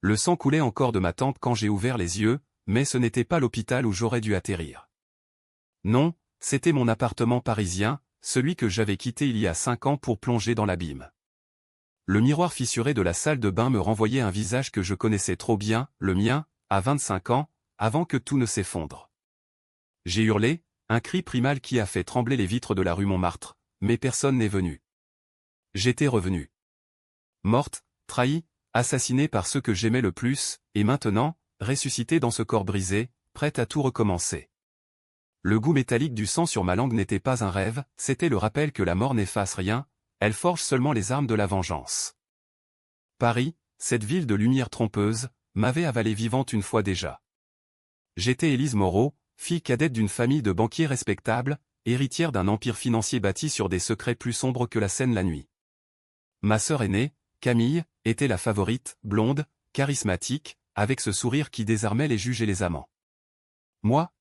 Le sang coulait encore de ma tante quand j'ai ouvert les yeux, mais ce n'était pas l'hôpital où j'aurais dû atterrir. Non, c'était mon appartement parisien, celui que j'avais quitté il y a 5 ans pour plonger dans l'abîme. Le miroir fissuré de la salle de bain me renvoyait un visage que je connaissais trop bien, le mien, à 25 ans, avant que tout ne s'effondre. J'ai hurlé, un cri primal qui a fait trembler les vitres de la rue Montmartre, mais personne n'est venu. J'étais revenu. Morte, trahie, assassinée par ceux que j'aimais le plus, et maintenant, ressuscitée dans ce corps brisé, prête à tout recommencer. Le goût métallique du sang sur ma langue n'était pas un rêve, c'était le rappel que la mort n'efface rien, elle forge seulement les armes de la vengeance. Paris, cette ville de lumière trompeuse, m'avait avalé vivante une fois déjà. J'étais Élise Moreau, fille cadette d'une famille de banquiers respectables, héritière d'un empire financier bâti sur des secrets plus sombres que la Seine la nuit. Ma sœur aînée, Camille, était la favorite, blonde, charismatique, avec ce sourire qui désarmait les juges et les amants. Moi,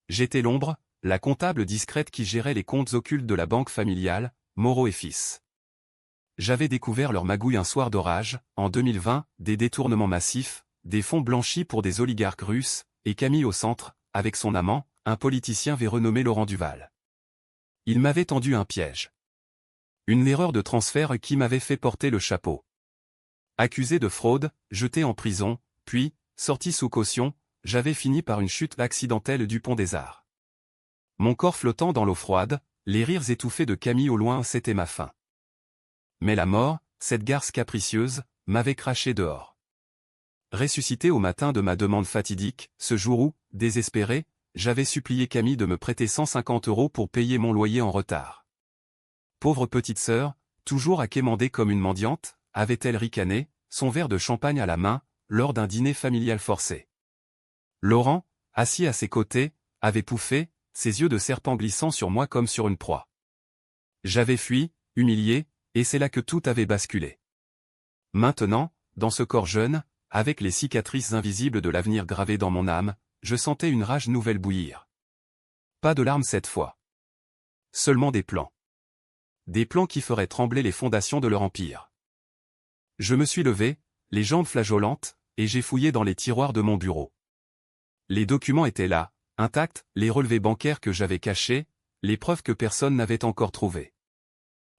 j'étais l'ombre, la comptable discrète qui gérait les comptes occultes de la banque familiale, Moreau et Fils. J'avais découvert leur magouille un soir d'orage, en 2020, des détournements massifs, des fonds blanchis pour des oligarques russes, et Camille au centre, avec son amant, un politicien renommé Laurent Duval. Il m'avait tendu un piège. Une erreur de transfert qui m'avait fait porter le chapeau. Accusé de fraude, jeté en prison, puis, sorti sous caution, j'avais fini par une chute accidentelle du pont des Arts. Mon corps flottant dans l'eau froide, les rires étouffés de Camille au loin, c'était ma fin. Mais la mort, cette garce capricieuse, m'avait craché dehors. Ressuscité au matin de ma demande fatidique, ce jour où, désespéré, j'avais supplié Camille de me prêter 150 € pour payer mon loyer en retard. Pauvre petite sœur, toujours à quémander comme une mendiante, avait-elle ricané, son verre de champagne à la main, lors d'un dîner familial forcé. Laurent, assis à ses côtés, avait pouffé, ses yeux de serpent glissant sur moi comme sur une proie. J'avais fui, humilié, et c'est là que tout avait basculé. Maintenant, dans ce corps jeune, avec les cicatrices invisibles de l'avenir gravées dans mon âme, je sentais une rage nouvelle bouillir. Pas de larmes cette fois. Seulement des plans. Des plans qui feraient trembler les fondations de leur empire. Je me suis levé, les jambes flageolantes, et j'ai fouillé dans les tiroirs de mon bureau. Les documents étaient là, intacts, les relevés bancaires que j'avais cachés, les preuves que personne n'avait encore trouvées.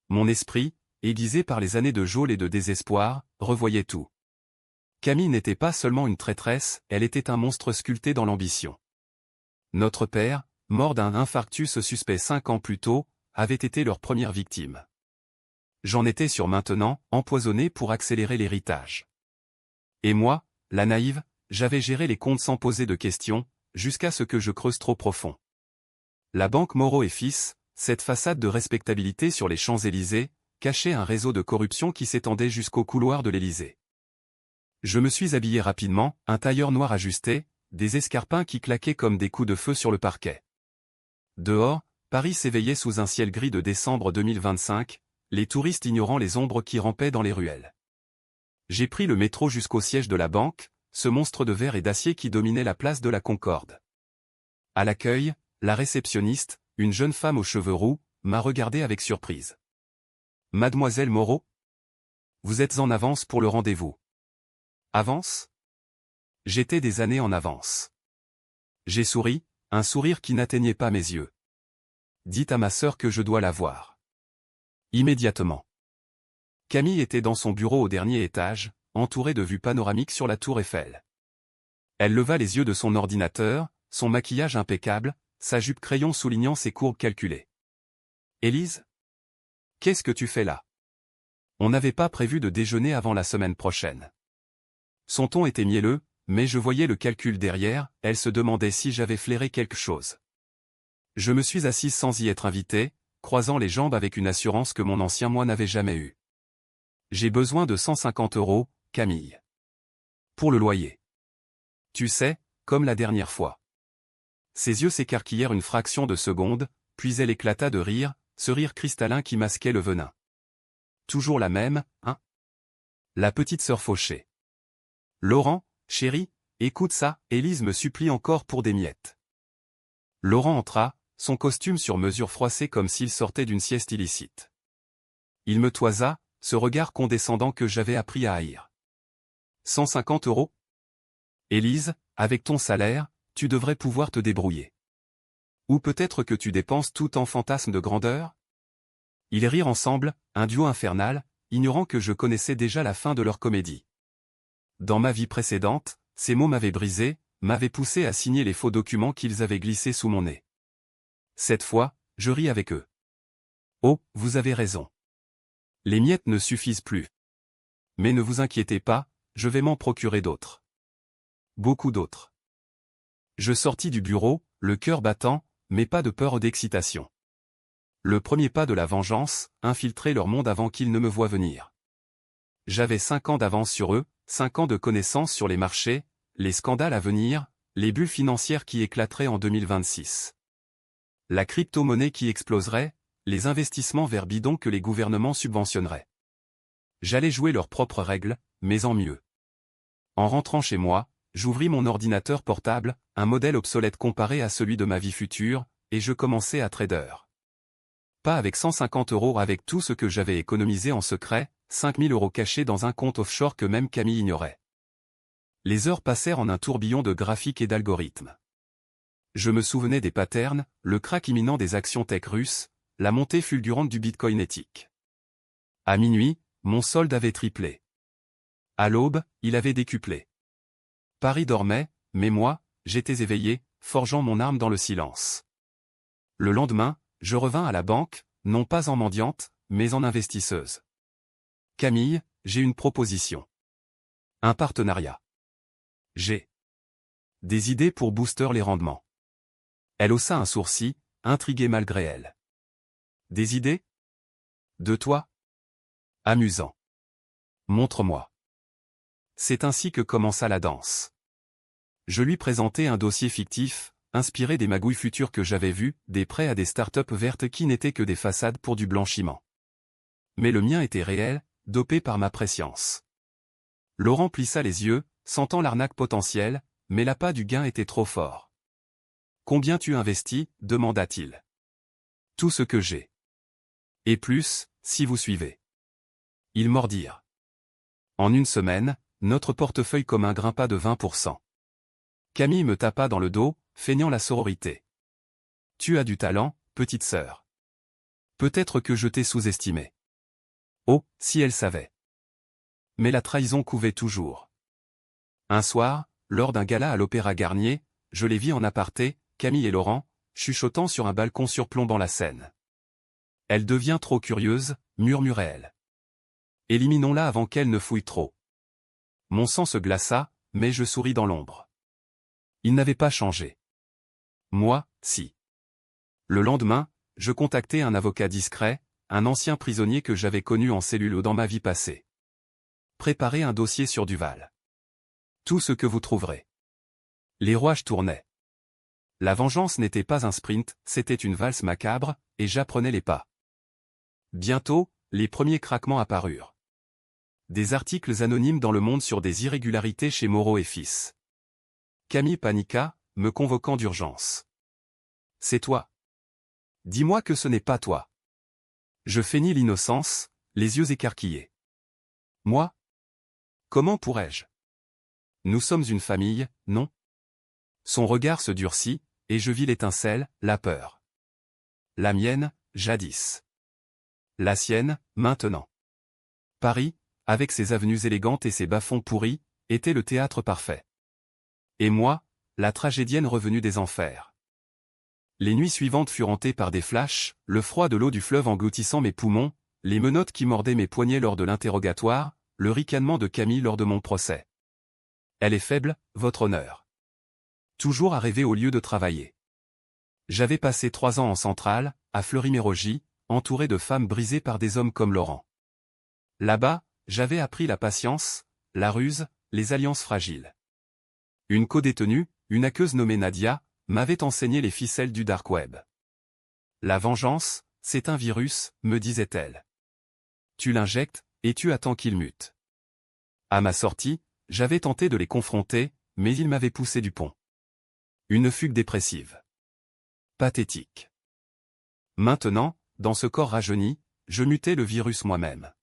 Mon esprit, aiguisé par les années de geôle et de désespoir, revoyait tout. Camille n'était pas seulement une traîtresse, elle était un monstre sculpté dans l'ambition. Notre père, mort d'un infarctus suspect 5 ans plus tôt, avait été leur première victime. J'en étais sûr maintenant, empoisonné pour accélérer l'héritage. Et moi, la naïve, j'avais géré les comptes sans poser de questions, jusqu'à ce que je creuse trop profond. La banque Moreau et Fils, cette façade de respectabilité sur les Champs-Élysées, cachait un réseau de corruption qui s'étendait jusqu'au couloir de l'Élysée. Je me suis habillé rapidement, un tailleur noir ajusté, des escarpins qui claquaient comme des coups de feu sur le parquet. Dehors, Paris s'éveillait sous un ciel gris de décembre 2025, les touristes ignorant les ombres qui rampaient dans les ruelles. J'ai pris le métro jusqu'au siège de la banque, ce monstre de verre et d'acier qui dominait la place de la Concorde. À l'accueil, la réceptionniste, une jeune femme aux cheveux roux, m'a regardé avec surprise. « Mademoiselle Moreau ? Vous êtes en avance pour le rendez-vous. » Avance ? J'étais des années en avance. J'ai souri, un sourire qui n'atteignait pas mes yeux. Dites à ma sœur que je dois la voir. Immédiatement. Camille était dans son bureau au dernier étage, entourée de vues panoramiques sur la tour Eiffel. Elle leva les yeux de son ordinateur, son maquillage impeccable, sa jupe crayon soulignant ses courbes calculées. « Élise ? Qu'est-ce que tu fais là ? On n'avait pas prévu de déjeuner avant la semaine prochaine. » Son ton était mielleux, mais je voyais le calcul derrière, elle se demandait si j'avais flairé quelque chose. Je me suis assise sans y être invité, croisant les jambes avec une assurance que mon ancien moi n'avait jamais eue. J'ai besoin de 150 €, Camille. Pour le loyer. Tu sais, comme la dernière fois. Ses yeux s'écarquillèrent une fraction de seconde, puis elle éclata de rire, ce rire cristallin qui masquait le venin. Toujours la même, hein ? La petite sœur fauchée. Laurent, chérie, écoute ça, Élise me supplie encore pour des miettes. Laurent entra, son costume sur mesure froissé comme s'il sortait d'une sieste illicite. Il me toisa, ce regard condescendant que j'avais appris à haïr. 150 €? Élise, avec ton salaire, tu devrais pouvoir te débrouiller. Ou peut-être que tu dépenses tout en fantasme de grandeur? Ils rirent ensemble, un duo infernal, ignorant que je connaissais déjà la fin de leur comédie. Dans ma vie précédente, ces mots m'avaient brisé, m'avaient poussé à signer les faux documents qu'ils avaient glissés sous mon nez. Cette fois, je ris avec eux. Oh, vous avez raison. Les miettes ne suffisent plus. Mais ne vous inquiétez pas, je vais m'en procurer d'autres. Beaucoup d'autres. Je sortis du bureau, le cœur battant, mais pas de peur ou d'excitation. Le premier pas de la vengeance, infiltrer leur monde avant qu'ils ne me voient venir. J'avais 5 ans d'avance sur eux, 5 ans de connaissances sur les marchés, les scandales à venir, les bulles financières qui éclateraient en 2026. La crypto-monnaie qui exploserait, les investissements vers bidons que les gouvernements subventionneraient. J'allais jouer leurs propres règles, mais en mieux. En rentrant chez moi, j'ouvris mon ordinateur portable, un modèle obsolète comparé à celui de ma vie future, et je commençai à trader. Pas avec 150 €, avec tout ce que j'avais économisé en secret, 5 000 € cachés dans un compte offshore que même Camille ignorait. Les heures passèrent en un tourbillon de graphiques et d'algorithmes. Je me souvenais des patterns, le crack imminent des actions tech russes, la montée fulgurante du bitcoin éthique. À minuit, mon solde avait triplé. À l'aube, il avait décuplé. Paris dormait, mais moi, j'étais éveillé, forgeant mon arme dans le silence. Le lendemain, je revins à la banque, non pas en mendiante, mais en investisseuse. Camille, j'ai une proposition. Un partenariat. J'ai des idées pour booster les rendements. Elle haussa un sourcil, intriguée malgré elle. Des idées? De toi? Amusant. Montre-moi. C'est ainsi que commença la danse. Je lui présentai un dossier fictif, inspiré des magouilles futures que j'avais vues, des prêts à des startups vertes qui n'étaient que des façades pour du blanchiment. Mais le mien était réel, dopé par ma prescience. Laurent plissa les yeux, sentant l'arnaque potentielle, mais l'appât du gain était trop fort. « Combien tu investis ?» demanda-t-il. « Tout ce que j'ai. Et plus, si vous suivez. » Ils mordirent. En une semaine, notre portefeuille commun grimpa de 20%. Camille me tapa dans le dos, feignant la sororité. « Tu as du talent, petite sœur. Peut-être que je t'ai sous-estimé. » Oh, si elle savait. Mais la trahison couvait toujours. Un soir, lors d'un gala à l'Opéra Garnier, je les vis en aparté, Camille et Laurent, chuchotant sur un balcon surplombant la scène. « Elle devient trop curieuse », murmurait-elle. « Éliminons-la avant qu'elle ne fouille trop. » Mon sang se glaça, mais je souris dans l'ombre. Il n'avait pas changé. Moi, si. Le lendemain, je contactai un avocat discret, un ancien prisonnier que j'avais connu en cellule dans ma vie passée. Préparez un dossier sur Duval. Tout ce que vous trouverez. Les rouages tournaient. La vengeance n'était pas un sprint, c'était une valse macabre, et j'apprenais les pas. Bientôt, les premiers craquements apparurent. Des articles anonymes dans Le Monde sur des irrégularités chez Moreau et Fils. Camille paniqua, me convoquant d'urgence. « C'est toi. Dis-moi que ce n'est pas toi. » Je feignis l'innocence, les yeux écarquillés. « Moi? Comment pourrais-je? Nous sommes une famille, non ?» Son regard se durcit, et je vis l'étincelle, la peur. La mienne, jadis. La sienne, maintenant. Paris, avec ses avenues élégantes et ses bas-fonds pourris, était le théâtre parfait. Et moi, la tragédienne revenue des enfers. Les nuits suivantes furent hantées par des flashs, le froid de l'eau du fleuve engloutissant mes poumons, les menottes qui mordaient mes poignets lors de l'interrogatoire, le ricanement de Camille lors de mon procès. Elle est faible, votre honneur. Toujours à rêver au lieu de travailler. J'avais passé 3 ans en centrale, à Fleury-Mérogis, entouré de femmes brisées par des hommes comme Laurent. Là-bas, j'avais appris la patience, la ruse, les alliances fragiles. Une co-détenue, une aqueuse nommée Nadia, m'avait enseigné les ficelles du dark web. La vengeance, c'est un virus, me disait-elle. Tu l'injectes, et tu attends qu'il mute. À ma sortie, j'avais tenté de les confronter, mais ils m'avaient poussé du pont. Une fugue dépressive. Pathétique. Maintenant, dans ce corps rajeuni, je mutais le virus moi-même.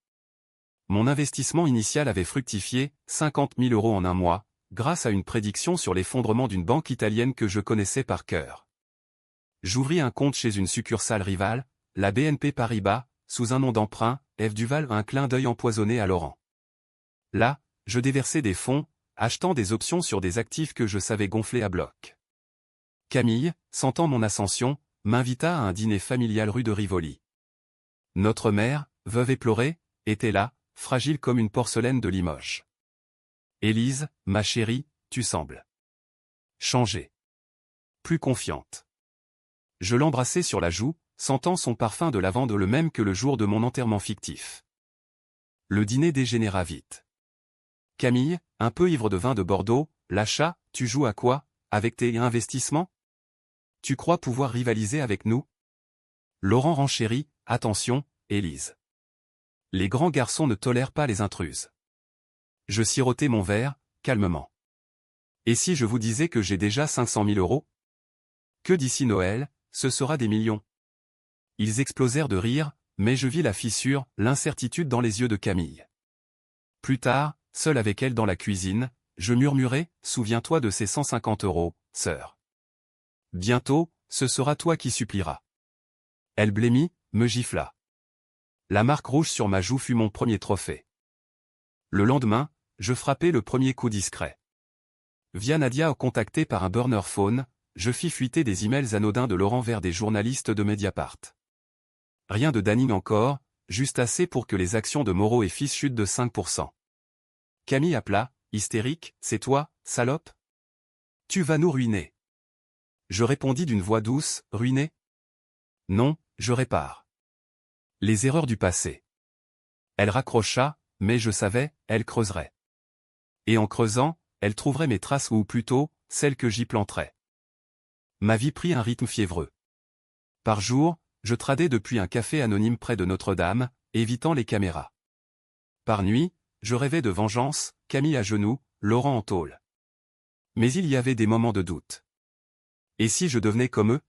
Mon investissement initial avait fructifié, 50 000 € en un mois, grâce à une prédiction sur l'effondrement d'une banque italienne que je connaissais par cœur. J'ouvris un compte chez une succursale rivale, la BNP Paribas, sous un nom d'emprunt, F. Duval, un clin d'œil empoisonné à Laurent. Là, je déversais des fonds, achetant des options sur des actifs que je savais gonfler à bloc. Camille, sentant mon ascension, m'invita à un dîner familial rue de Rivoli. Notre mère, veuve éplorée, était là, fragile comme une porcelaine de Limoges. Élise, ma chérie, tu sembles changer. Plus confiante. Je l'embrassai sur la joue, sentant son parfum de lavande le même que le jour de mon enterrement fictif. Le dîner dégénéra vite. Camille, un peu ivre de vin de Bordeaux, lâcha, tu joues à quoi, avec tes investissements? Tu crois pouvoir rivaliser avec nous? Laurent renchérit, attention, Élise. Les grands garçons ne tolèrent pas les intruses. Je sirotai mon verre, calmement. Et si je vous disais que j'ai déjà 500 000 €? Que d'ici Noël, ce sera des millions. Ils explosèrent de rire, mais je vis la fissure, l'incertitude dans les yeux de Camille. Plus tard, seul avec elle dans la cuisine, je murmurai, souviens-toi de ces 150 €, sœur. Bientôt, ce sera toi qui supplieras. Elle blêmit, me gifla. La marque rouge sur ma joue fut mon premier trophée. Le lendemain, je frappai le premier coup discret. Via Nadia contacté par un burner phone, je fis fuiter des emails anodins de Laurent vers des journalistes de Mediapart. Rien de damning encore, juste assez pour que les actions de Moreau et Fils chutent de 5%. Camille appela, hystérique, c'est toi, salope? Tu vas nous ruiner. Je répondis d'une voix douce, ruiner? Non, je répare. Les erreurs du passé. Elle raccrocha, mais je savais, elle creuserait. Et en creusant, elle trouverait mes traces ou plutôt, celles que j'y planterais. Ma vie prit un rythme fiévreux. Par jour, je tradais depuis un café anonyme près de Notre-Dame, évitant les caméras. Par nuit, je rêvais de vengeance, Camille à genoux, Laurent en tôle. Mais il y avait des moments de doute. Et si je devenais comme eux?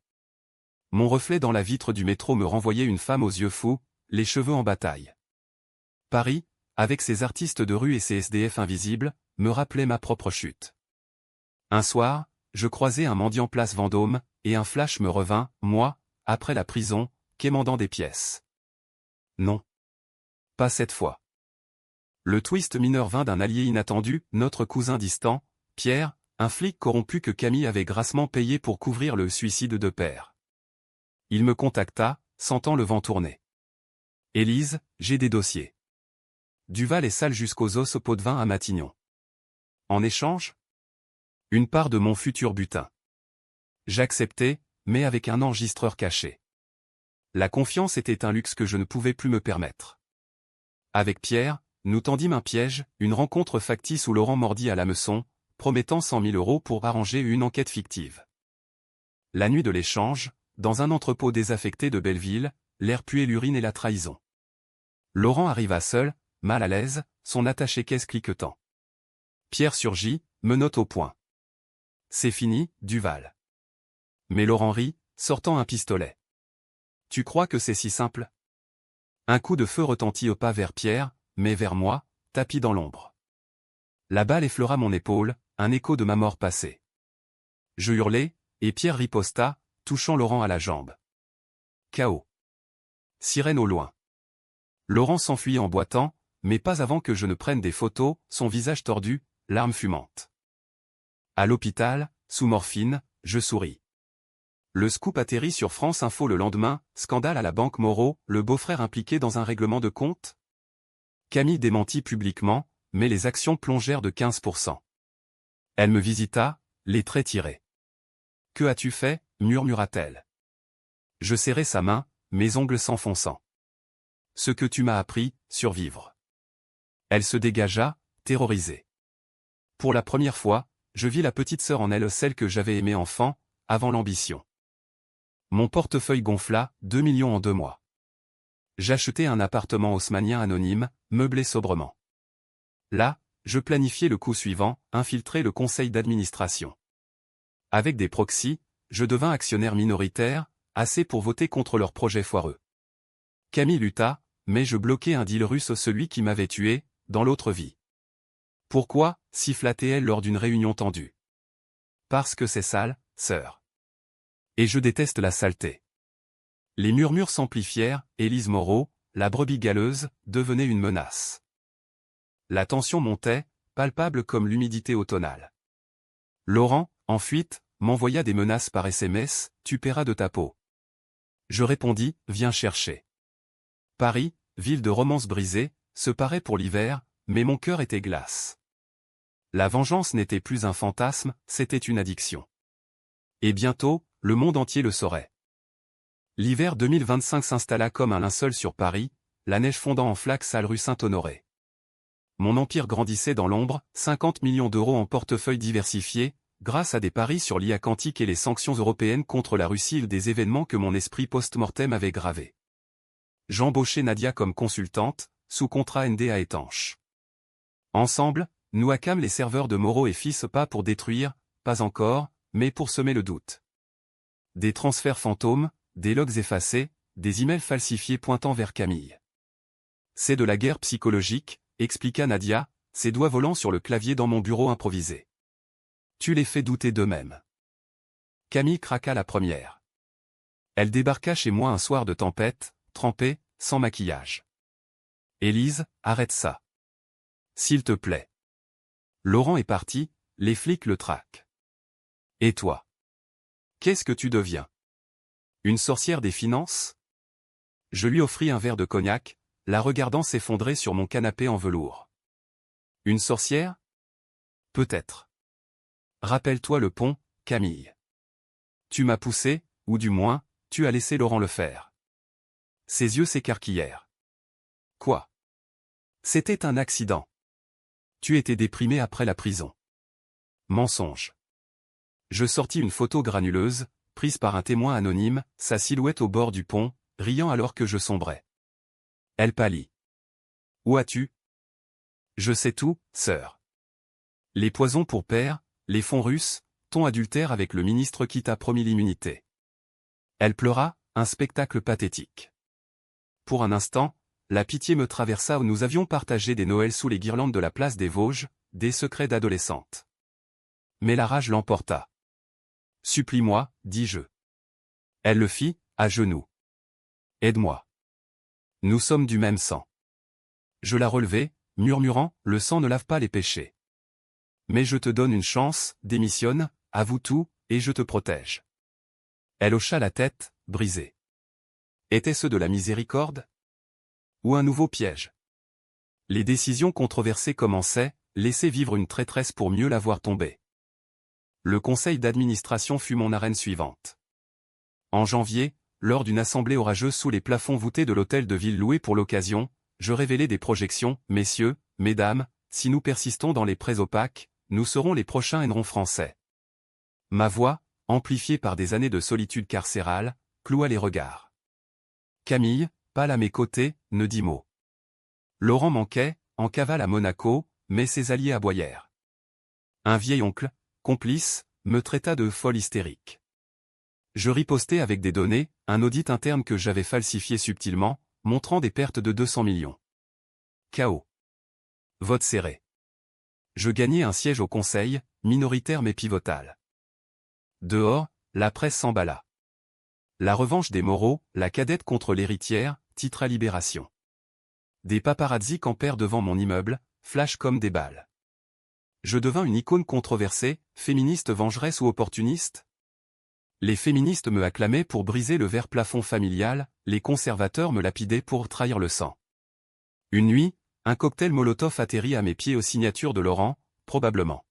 Mon reflet dans la vitre du métro me renvoyait une femme aux yeux fous, les cheveux en bataille. Paris, avec ses artistes de rue et ses SDF invisibles, me rappelait ma propre chute. Un soir, je croisai un mendiant place Vendôme, et un flash me revint, moi, après la prison, quémandant des pièces. Non. Pas cette fois. Le twist mineur vint d'un allié inattendu, notre cousin distant, Pierre, un flic corrompu que Camille avait grassement payé pour couvrir le suicide de père. Il me contacta, sentant le vent tourner. Élise, j'ai des dossiers. Duval est sale jusqu'aux os au pot de vin à Matignon. En échange? Une part de mon futur butin. J'acceptai, mais avec un enregistreur caché. La confiance était un luxe que je ne pouvais plus me permettre. Avec Pierre, nous tendîmes un piège, une rencontre factice où Laurent mordit à l'hameçon, promettant 100 000 € pour arranger une enquête fictive. La nuit de l'échange, dans un entrepôt désaffecté de Belleville, l'air puait l'urine et la trahison. Laurent arriva seul, mal à l'aise, son attaché-caisse cliquetant. Pierre surgit, menotte au poing. C'est fini, Duval. Mais Laurent rit, sortant un pistolet. Tu crois que c'est si simple? Un coup de feu retentit au pas vers Pierre, mais vers moi, tapi dans l'ombre. La balle effleura mon épaule, un écho de ma mort passée. Je hurlai, et Pierre riposta, touchant Laurent à la jambe. Chaos. Sirène au loin. Laurent s'enfuit en boitant, mais pas avant que je ne prenne des photos, son visage tordu, larmes fumantes. À l'hôpital, sous morphine, je souris. Le scoop atterrit sur France Info le lendemain, scandale à la banque Moreau, le beau-frère impliqué dans un règlement de compte? Camille démentit publiquement, mais les actions plongèrent de 15%. Elle me visita, les traits tirés. Que as-tu fait? Murmura-t-elle. Je serrai sa main, mes ongles s'enfonçant. Ce que tu m'as appris, survivre. Elle se dégagea, terrorisée. Pour la première fois, je vis la petite sœur en elle, celle que j'avais aimée enfant, avant l'ambition. Mon portefeuille gonfla, 2 millions en 2 mois. J'achetai un appartement haussmannien anonyme, meublé sobrement. Là, je planifiais le coup suivant, infiltrer le conseil d'administration. Avec des proxys, je devins actionnaire minoritaire, assez pour voter contre leurs projets foireux. Camille lutta, mais je bloquais un deal russe, celui qui m'avait tué, dans l'autre vie. Pourquoi, sifflait-elle lors d'une réunion tendue. Parce que c'est sale, sœur. Et je déteste la saleté. Les murmures s'amplifièrent, Élise Moreau, la brebis galeuse, devenait une menace. La tension montait, palpable comme l'humidité automnale. Laurent, en fuite, m'envoya des menaces par SMS, tu paieras de ta peau. Je répondis, viens chercher. Paris, ville de romances brisées, se parait pour l'hiver, mais mon cœur était glace. La vengeance n'était plus un fantasme, c'était une addiction. Et bientôt, le monde entier le saurait. L'hiver 2025 s'installa comme un linceul sur Paris, la neige fondant en flaques sale rue Saint-Honoré. Mon empire grandissait dans l'ombre, 50 millions d'euros en portefeuille diversifié, grâce à des paris sur l'IA quantique et les sanctions européennes contre la Russie, des événements que mon esprit post-mortem avait gravés. J'embauchai Nadia comme consultante, sous contrat NDA étanche. Ensemble, nous hackâmes les serveurs de Moreau et Fils, pas pour détruire, pas encore, mais pour semer le doute. Des transferts fantômes, des logs effacés, des emails falsifiés pointant vers Camille. C'est de la guerre psychologique, expliqua Nadia, ses doigts volant sur le clavier dans mon bureau improvisé. Tu les fais douter d'eux-mêmes. Camille craqua la première. Elle débarqua chez moi un soir de tempête, trempée, sans maquillage. Élise, arrête ça. S'il te plaît. Laurent est parti, les flics le traquent. Et toi? Qu'est-ce que tu deviens? Une sorcière des finances? Je lui offris un verre de cognac, la regardant s'effondrer sur mon canapé en velours. Une sorcière? Peut-être. Rappelle-toi le pont, Camille. Tu m'as poussé, ou du moins, tu as laissé Laurent le faire. Ses yeux s'écarquillèrent. Quoi? C'était un accident. Tu étais déprimé après la prison. Mensonge. Je sortis une photo granuleuse, prise par un témoin anonyme, sa silhouette au bord du pont, riant alors que je sombrais. Elle pâlit. Où as-tu? Je sais tout, sœur. Les poisons pour père, les fonds russes, ton adultère avec le ministre qui t'a promis l'immunité. Elle pleura, un spectacle pathétique. Pour un instant, la pitié me traversa où nous avions partagé des Noëls sous les guirlandes de la place des Vosges, des secrets d'adolescente. Mais la rage l'emporta. Supplie-moi, dis-je. Elle le fit, à genoux. Aide-moi. Nous sommes du même sang. Je la relevai, murmurant, le sang ne lave pas les péchés. Mais je te donne une chance, démissionne, avoue tout, et je te protège. Elle hocha la tête, brisée. Était-ce de la miséricorde? Ou un nouveau piège? Les décisions controversées commençaient, laisser vivre une traîtresse pour mieux la voir tomber. Le conseil d'administration fut mon arène suivante. En janvier, lors d'une assemblée orageuse sous les plafonds voûtés de l'hôtel de ville loué pour l'occasion, je révélai des projections, messieurs, mesdames, si nous persistons dans les prêts opaques, nous serons les prochains Enron français. Ma voix, amplifiée par des années de solitude carcérale, cloua les regards. Camille, pâle à mes côtés, ne dit mot. Laurent manquait, en cavale à Monaco, mais ses alliés aboyèrent. Un vieil oncle, complice, me traita de folle hystérique. Je ripostai avec des données, un audit interne que j'avais falsifié subtilement, montrant des pertes de 200 millions. Chaos. Vote serré. Je gagnai un siège au conseil, minoritaire mais pivotal. Dehors, la presse s'emballa. La revanche des Moreau, la cadette contre l'héritière, titre à Libération. Des paparazzis campèrent devant mon immeuble, flash comme des balles. Je devins une icône controversée, féministe vengeresse ou opportuniste? Les féministes me acclamaient pour briser le vert plafond familial, les conservateurs me lapidaient pour trahir le sang. Une nuit, un cocktail Molotov atterrit à mes pieds aux signatures de Laurent, probablement.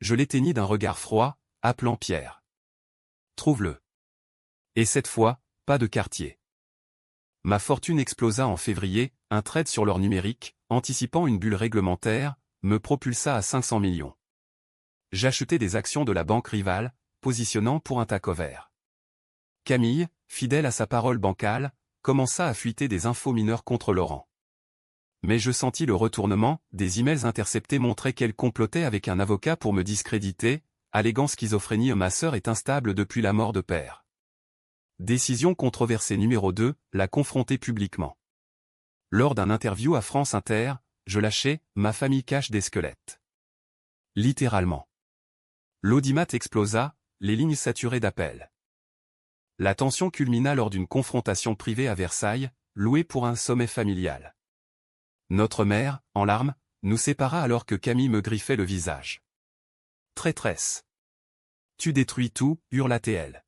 Je l'éteignis d'un regard froid, appelant Pierre. Trouve-le. Et cette fois, pas de quartier. Ma fortune explosa en février, un trade sur l'or numérique, anticipant une bulle réglementaire, me propulsa à 500 millions. J'achetai des actions de la banque rivale, positionnant pour un takeover. Camille, fidèle à sa parole bancale, commença à fuiter des infos mineures contre Laurent. Mais je sentis le retournement, des emails interceptés montraient qu'elle complotait avec un avocat pour me discréditer, alléguant schizophrénie. Ma sœur est instable depuis la mort de père. Décision controversée numéro 2, la confronter publiquement. Lors d'un interview à France Inter, je lâchais « Ma famille cache des squelettes ». Littéralement. L'audimat explosa, les lignes saturées d'appels. La tension culmina lors d'une confrontation privée à Versailles, louée pour un sommet familial. Notre mère, en larmes, nous sépara alors que Camille me griffait le visage. « Traîtresse ! Tu détruis tout » hurla-t-elle.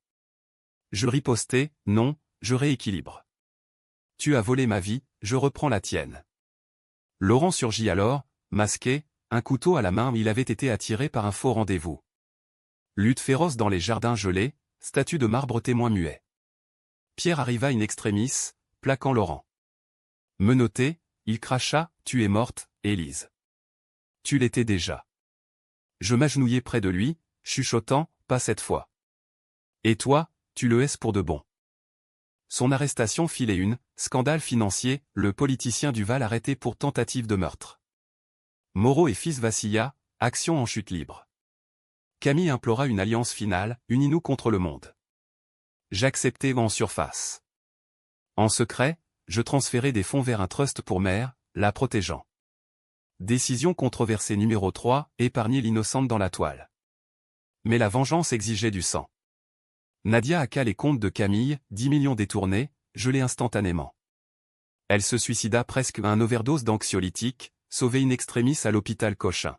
Je ripostai, « Non, je rééquilibre. Tu as volé ma vie, je reprends la tienne. » Laurent surgit alors, masqué, un couteau à la main. Il avait été attiré par un faux rendez-vous. Lutte féroce dans les jardins gelés, statue de marbre témoin muet. Pierre arriva in extremis, plaquant Laurent. Menotté, il cracha, « Tu es morte, Élise. » Tu l'étais déjà. Je m'agenouillai près de lui, chuchotant, « Pas cette fois. » Et toi, tu le es pour de bon. Son arrestation fit les unes, scandale financier, le politicien Duval arrêté pour tentative de meurtre. Moreau et fils vacilla, action en chute libre. Camille implora une alliance finale, unis-nous contre le monde. J'acceptai en surface. En secret, je transférai des fonds vers un trust pour mère, la protégeant. Décision controversée numéro 3, épargner l'innocente dans la toile. Mais la vengeance exigeait du sang. Nadia hacka les comptes de Camille, 10 millions détournés, gelés instantanément. Elle se suicida presque à un overdose d'anxiolytiques, sauvée in extremis à l'hôpital Cochin.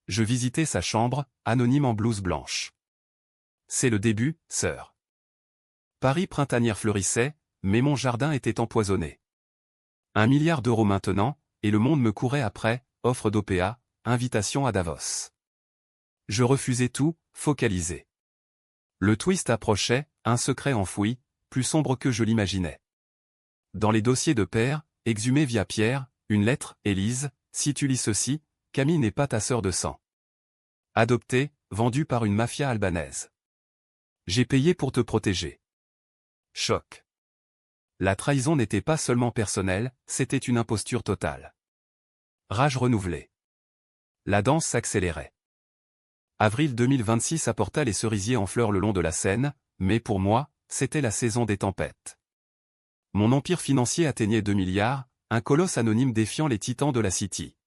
Je visitai sa chambre, anonyme en blouse blanche. C'est le début, sœur. Paris printanière fleurissait, mais mon jardin était empoisonné. 1 milliard d'euros maintenant, et le monde me courait après, offre d'OPA, invitation à Davos. Je refusais tout, focalisé. Le twist approchait, un secret enfoui, plus sombre que je l'imaginais. Dans les dossiers de père, exhumés via Pierre, une lettre, Élise, si tu lis ceci, Camille n'est pas ta sœur de sang. Adoptée, vendue par une mafia albanaise. J'ai payé pour te protéger. Choc. La trahison n'était pas seulement personnelle, c'était une imposture totale. Rage renouvelée. La danse s'accélérait. Avril 2026 apporta les cerisiers en fleurs le long de la Seine, mais pour moi, c'était la saison des tempêtes. Mon empire financier atteignait 2 milliards, un colosse anonyme défiant les titans de la City.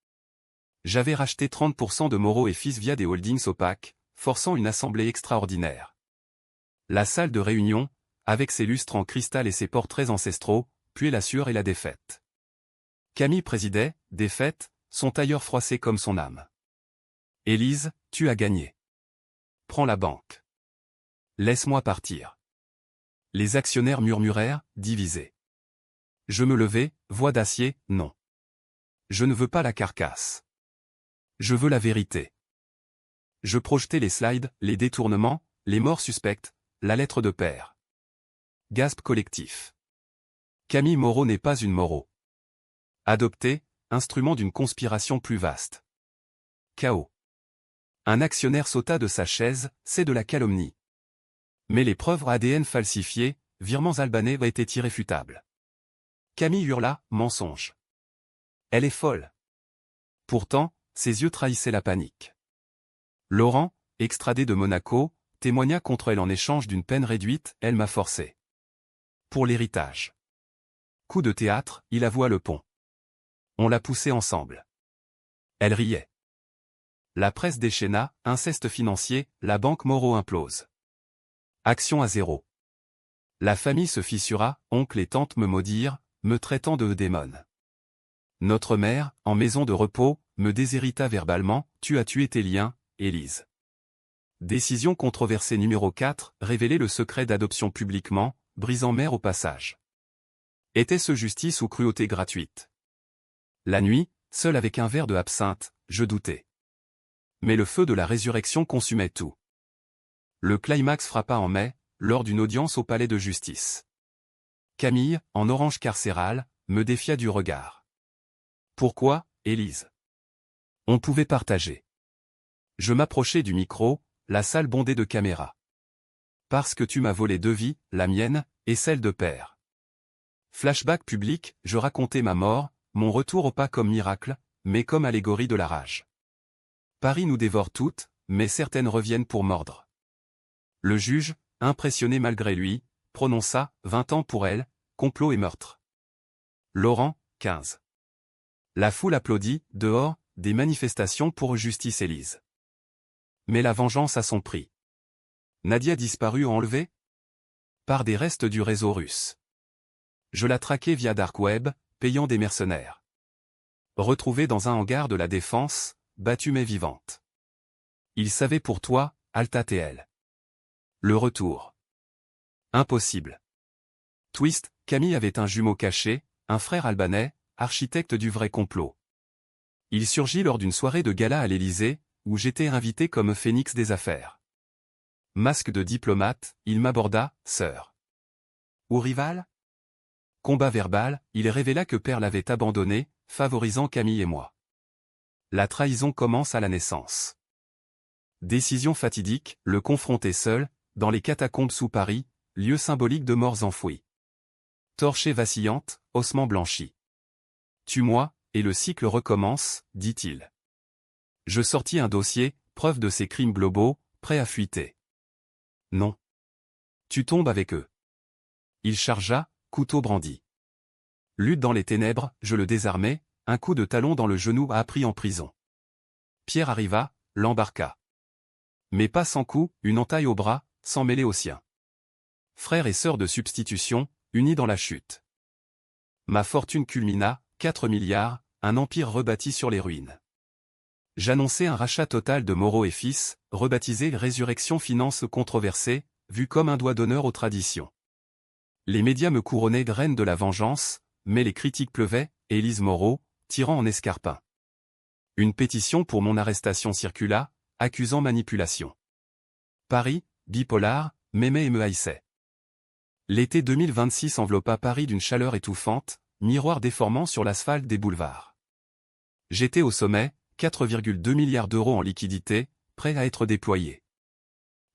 J'avais racheté 30% de Moreau et Fils via des holdings opaques, forçant une assemblée extraordinaire. La salle de réunion, avec ses lustres en cristal et ses portraits ancestraux, puait la sueur et la défaite. Camille présidait, défaite, son tailleur froissé comme son âme. Élise, tu as gagné. Prends la banque. Laisse-moi partir. Les actionnaires murmurèrent, divisés. Je me levai, voix d'acier, non. Je ne veux pas la carcasse. Je veux la vérité. Je projetai les slides, les détournements, les morts suspectes, la lettre de père. Gasp collectif. Camille Moreau n'est pas une Moreau. Adoptée, instrument d'une conspiration plus vaste. Chaos. Un actionnaire sauta de sa chaise, c'est de la calomnie. Mais les preuves ADN falsifiées, virements albanais étaient irréfutables. Camille hurla, mensonge. Elle est folle. Pourtant, ses yeux trahissaient la panique. Laurent, extradé de Monaco, témoigna contre elle en échange d'une peine réduite, elle m'a forcé. Pour l'héritage. Coup de théâtre, il avoua le pont. On l'a poussé ensemble. Elle riait. La presse déchaîna, inceste financier, la banque Moreau implose. Action à zéro. La famille se fissura, oncle et tante me maudirent, me traitant de démon. Notre mère, en maison de repos, me déshérita verbalement, tu as tué tes liens, Élise. Décision controversée numéro 4, révéler le secret d'adoption publiquement, brisant mère au passage. Était-ce justice ou cruauté gratuite? La nuit, seul avec un verre de absinthe, je doutais. Mais le feu de la résurrection consumait tout. Le climax frappa en mai, lors d'une audience au palais de justice. Camille, en orange carcéral, me défia du regard. Pourquoi, Élise? On pouvait partager. Je m'approchai du micro, la salle bondée de caméras. Parce que tu m'as volé 2 vies, la mienne, et celle de père. Flashback public, je racontais ma mort, mon retour au pas comme miracle, mais comme allégorie de la rage. Paris nous dévore toutes, mais certaines reviennent pour mordre. Le juge, impressionné malgré lui, prononça, 20 ans pour elle, complot et meurtre. Laurent, 15. La foule applaudit, dehors, des manifestations pour justice Élise. Mais la vengeance a son prix. Nadia disparue ou enlevée? Par des restes du réseau russe. Je la traquais via Dark Web, payant des mercenaires. Retrouvée dans un hangar de la Défense, battue mais vivante. Il savait pour toi, Alta TL. Le retour. Impossible. Twist, Camille avait un jumeau caché, un frère albanais, architecte du vrai complot. Il surgit lors d'une soirée de gala à l'Élysée, où j'étais invité comme phénix des affaires. Masque de diplomate, il m'aborda, sœur. Ou rival? Combat verbal, il révéla que Père l'avait abandonné, favorisant Camille et moi. La trahison commence à la naissance. Décision fatidique, le confronter seul, dans les catacombes sous Paris, lieu symbolique de morts enfouies. Torchée vacillante, ossements blanchis. Tue-moi, et le cycle recommence, dit-il. Je sortis un dossier, preuve de ces crimes globaux, prêt à fuiter. Non. Tu tombes avec eux. Il chargea, couteau brandi. Lutte dans les ténèbres, je le désarmai, un coup de talon dans le genou a appris en prison. Pierre arriva, l'embarqua. Mais pas sans coup, une entaille au bras, sans mêler au sien. Frères et sœurs de substitution, unis dans la chute. Ma fortune culmina, 4 milliards, un empire rebâti sur les ruines. J'annonçai un rachat total de Moreau et Fils, rebaptisé Résurrection Finance controversée, vu comme un doigt d'honneur aux traditions. Les médias me couronnaient de reine de la vengeance, mais les critiques pleuvaient, Élise Moreau, tirant en escarpin. Une pétition pour mon arrestation circula, accusant manipulation. Paris, bipolar, m'aimait et me haïssait. L'été 2026 enveloppa Paris d'une chaleur étouffante, miroir déformant sur l'asphalte des boulevards. J'étais au sommet, 4,2 milliards d'euros en liquidité, prêts à être déployés.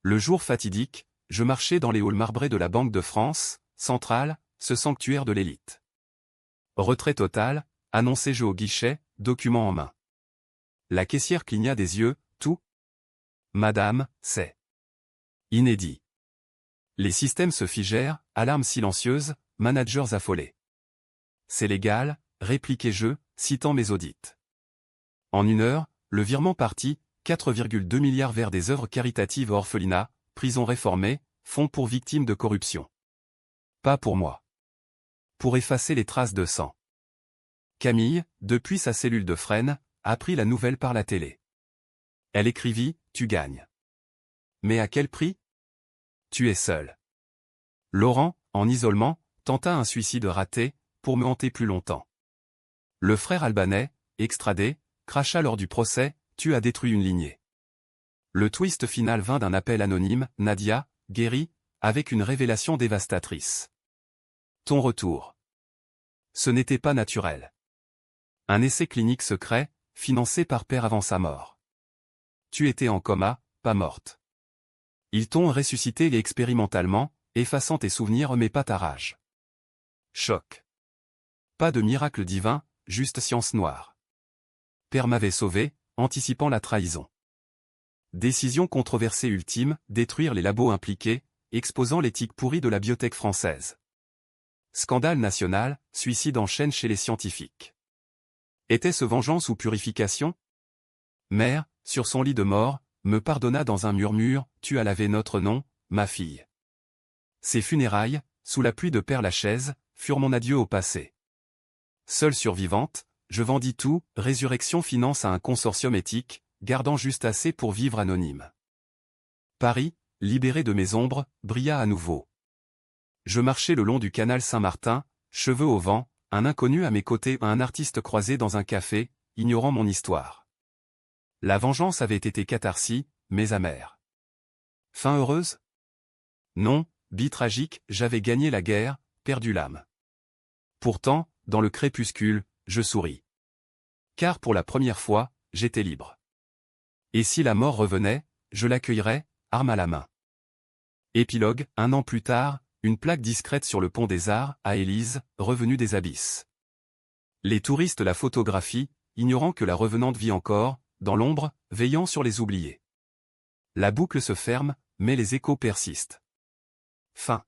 Le jour fatidique, je marchais dans les halls marbrés de la Banque de France, centrale, ce sanctuaire de l'élite. Retrait total, annonçai-je au guichet, document en main. La caissière cligna des yeux, tout? Madame, c'est inédit. Les systèmes se figèrent, alarmes silencieuses, managers affolés. C'est légal, répliquai-je, citant mes audits. En 1 heure, le virement partit, 4,2 milliards vers des œuvres caritatives orphelinats, prisons réformées, fonds pour victimes de corruption. Pas pour moi. Pour effacer les traces de sang. Camille, depuis sa cellule de Fresnes, apprit la nouvelle par la télé. Elle écrivit, tu gagnes. Mais à quel prix? Tu es seul. Laurent, en isolement, tenta un suicide raté, pour me hanter plus longtemps. Le frère albanais, extradé, cracha lors du procès, tu as détruit une lignée. Le twist final vint d'un appel anonyme, Nadia, guérie, avec une révélation dévastatrice. Ton retour. Ce n'était pas naturel. Un essai clinique secret, financé par Père avant sa mort. Tu étais en coma, pas morte. Ils t'ont ressuscité expérimentalement, effaçant tes souvenirs mais pas ta rage. Choc. Pas de miracle divin, juste science noire. Père m'avait sauvé, anticipant la trahison. Décision controversée ultime, détruire les labos impliqués, exposant l'éthique pourrie de la biotech française. Scandale national, suicide en chaîne chez les scientifiques. Était-ce vengeance ou purification? Mère, sur son lit de mort, me pardonna dans un murmure, tu as lavé notre nom, ma fille. Ses funérailles, sous la pluie de Père Lachaise, furent mon adieu au passé. Seule survivante, je vendis tout, Résurrection Finance à un consortium éthique, gardant juste assez pour vivre anonyme. Paris, libéré de mes ombres, brilla à nouveau. Je marchais le long du canal Saint-Martin, cheveux au vent, un inconnu à mes côtés, un artiste croisé dans un café, ignorant mon histoire. La vengeance avait été catharsis, mais amère. Fin heureuse? Non, vie tragique, j'avais gagné la guerre, perdu l'âme. Pourtant, dans le crépuscule, je souris. Car pour la première fois, j'étais libre. Et si la mort revenait, je l'accueillerais, arme à la main. Épilogue, 1 an plus tard, une plaque discrète sur le pont des Arts, à Élise, revenue des abysses. Les touristes la photographient, ignorant que la revenante vit encore, dans l'ombre, veillant sur les oubliés. La boucle se ferme, mais les échos persistent. Fin.